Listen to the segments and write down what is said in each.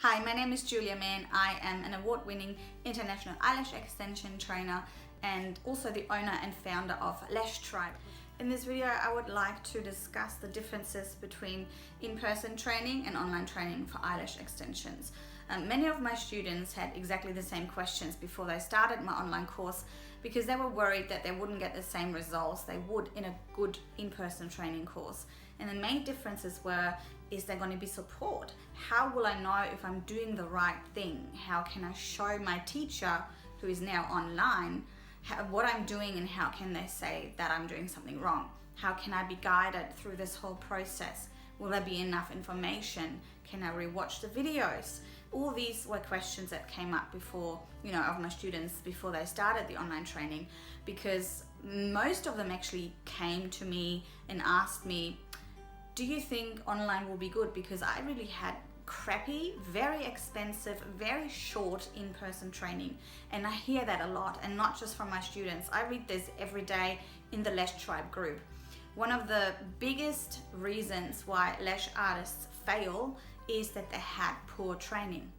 Hi, my name is Julia Mann. I am an award-winning international eyelash extension trainer and also the owner and founder of Lash Tribe. In this video, I would like to discuss the differences between in-person training and online training for eyelash extensions. Many of my students had exactly the same questions before they started my online course because they were worried that they wouldn't get the same results they would in a good in-person training course. And the main differences were, is there going to be support? How will I know if I'm doing the right thing? How can I show my teacher, who is now online, what I'm doing, and how can they say that I'm doing something wrong? How can I be guided through this whole process? Will there be enough information? Can I rewatch the videos? All these were questions that came up before, of my students before they started the online training, because most of them actually came to me and asked me, do you think online will be good? Because I really had crappy, very expensive, very short in-person training, and I hear that a lot, and not just from my students. I read this every day in the Lash Tribe group. One of the biggest reasons why lash artists fail is that they had poor training.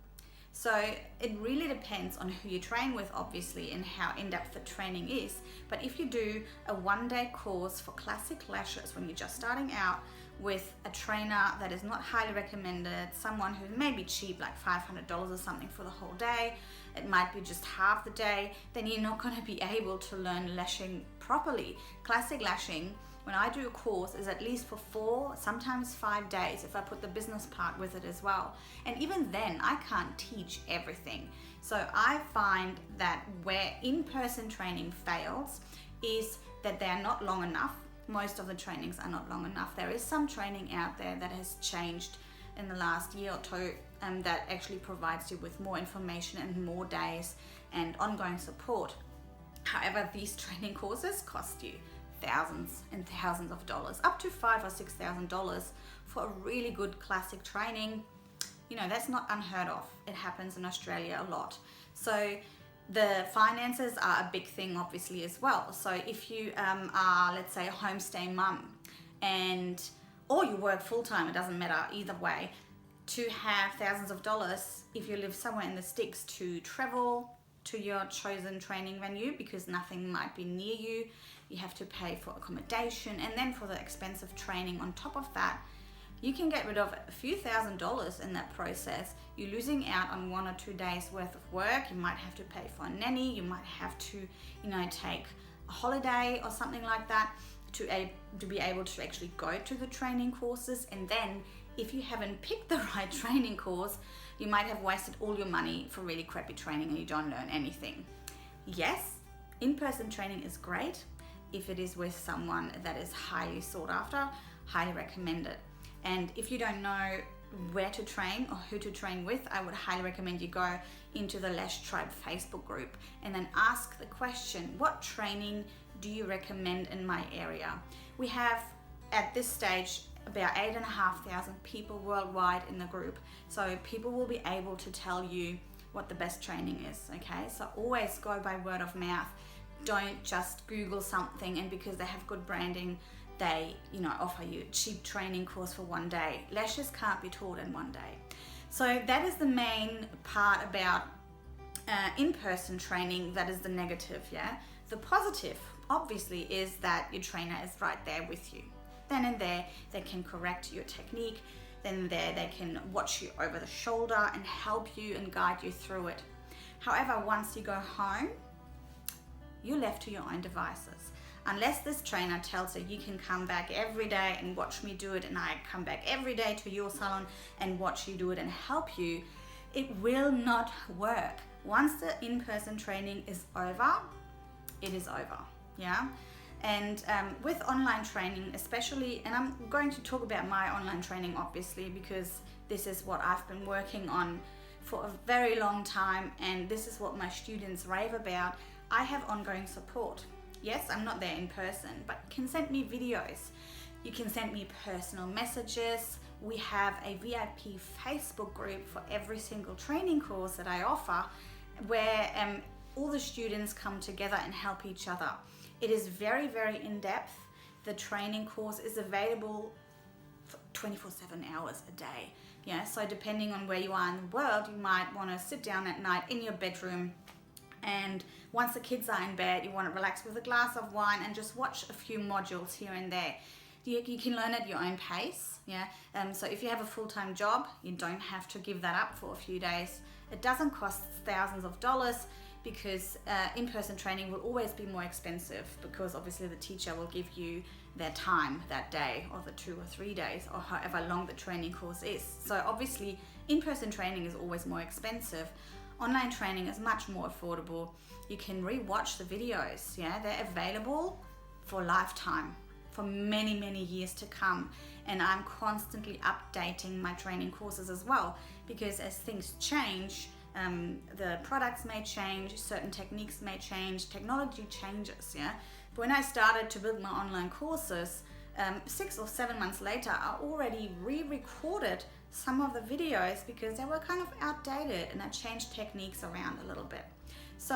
So it really depends on who you train with, obviously, and how in-depth the training is. But if you do a one-day course for classic lashes when you're just starting out with a trainer that is not highly recommended, someone who may be cheap, like $500 or something for the whole day, it might be just half the day, then you're not going to be able to learn lashing properly. Classic lashing, when I do a course, is at least for 4, sometimes 5 days if I put the business part with it as well. And even then, I can't teach everything. So I find that where in-person training fails is that they are not long enough. Most of the trainings are not long enough. There is some training out there that has changed in the last year or two that actually provides you with more information and more days and ongoing support. However, these training courses cost you thousands and thousands of dollars, up to $5,000 or $6,000 for a really good classic training. That's not unheard of. It happens in Australia a lot. So the finances are a big thing, obviously, as well. So if you are, let's say, a homestay mum, or you work full-time, it doesn't matter either way, to have thousands of dollars if you live somewhere in the sticks to travel to your chosen training venue, because nothing might be near you. You have to pay for accommodation, and then for the expensive training on top of that, you can get rid of a few $1,000s in that process. You're losing out on 1 or 2 days worth of work. You might have to pay for a nanny. You might have to, take a holiday or something like that to be able to actually go to the training courses. And then if you haven't picked the right training course, you might have wasted all your money for really crappy training and you don't learn anything. Yes, in-person training is great if it is with someone that is highly sought after, highly recommended. And if you don't know where to train or who to train with, I would highly recommend you go into the Lash Tribe Facebook group and then ask the question, what training do you recommend in my area? We have, at this stage, about 8,500 people worldwide in the group. So people will be able to tell you what the best training is, okay? So always go by word of mouth. Don't just Google something and because they have good branding, they offer you a cheap training course for one day. Lashes can't be taught in one day. So that is the main part about in-person training. That is the negative, yeah? The positive, obviously, is that your trainer is right there with you. Then and there, they can correct your technique. Then and there, they can watch you over the shoulder and help you and guide you through it. However, once you go home, you're left to your own devices. Unless this trainer tells you can come back every day and watch me do it, and I come back every day to your salon and watch you do it and help you, it will not work. Once the in-person training is over, it is over, yeah? And with online training especially, and I'm going to talk about my online training obviously because this is what I've been working on for a very long time, and this is what my students rave about. I have ongoing support. Yes, I'm not there in person, but you can send me videos. You can send me personal messages. We have a VIP Facebook group for every single training course that I offer where all the students come together and help each other. It is very, very in-depth. The training course is available for 24/7 hours a day. Yeah, so depending on where you are in the world, you might want to sit down at night in your bedroom, and once the kids are in bed, you want to relax with a glass of wine and just watch a few modules here and there. You can learn at your own pace. Yeah. So if you have a full-time job, you don't have to give that up for a few days. It doesn't cost thousands of dollars, because in-person training will always be more expensive, because obviously the teacher will give you their time that day, or the 2 or 3 days, or however long the training course is. So obviously in-person training is always more expensive. Online training is much more affordable. You can re-watch the videos. Yeah, they're available for a lifetime, for many, many years to come. And I'm constantly updating my training courses as well, because as things change, the products may change, certain techniques may change, technology changes. Yeah. But when I started to build my online courses, 6 or 7 months later, I already re-recorded some of the videos, because they were kind of outdated, and I changed techniques around a little bit. So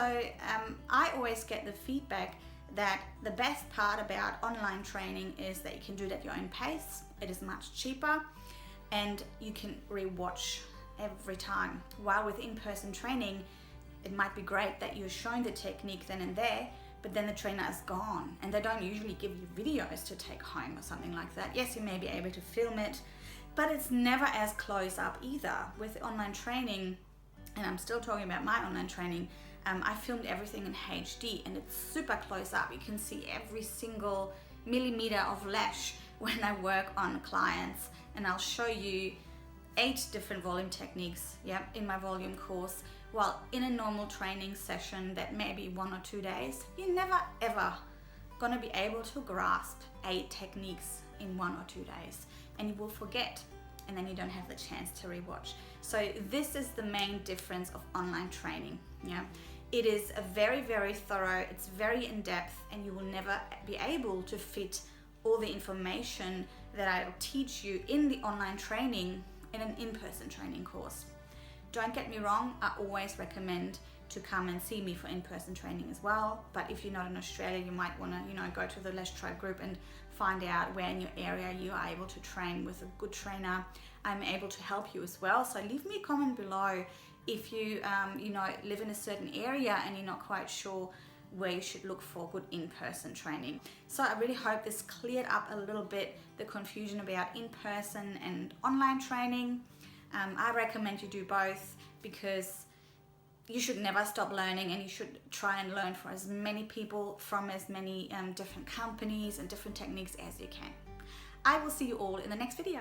I always get the feedback that the best part about online training is that you can do it at your own pace. It is much cheaper, and you can re-watch every time. While with in-person training, it might be great that you're shown the technique then and there, but then the trainer is gone, and they don't usually give you videos to take home or something like that. Yes, you may be able to film it, but it's never as close up either. With online training, and I'm still talking about my online training, I filmed everything in HD, and it's super close up. You can see every single millimeter of lash when I work on clients, and I'll show you 8 different volume techniques, in my volume course. While in a normal training session that may be 1 or 2 days, you're never ever gonna be able to grasp 8 techniques in 1 or 2 days, and you will forget, and then you don't have the chance to rewatch. So this is the main difference of online training. It is a very, very thorough, it's very in-depth, and you will never be able to fit all the information that I'll teach you in the online training in an in-person training course. Don't get me wrong, I always recommend to come and see me for in-person training as well. But if you're not in Australia, you might want to, go to the Lash Tribe group and find out where in your area you are able to train with a good trainer. I'm able to help you as well. So leave me a comment below if you, live in a certain area and you're not quite sure where you should look for good in-person training. So I really hope this cleared up a little bit the confusion about in-person and online training. I recommend you do both, because you should never stop learning, and you should try and learn from as many people, from as many different companies and different techniques as you can. I will see you all in the next video.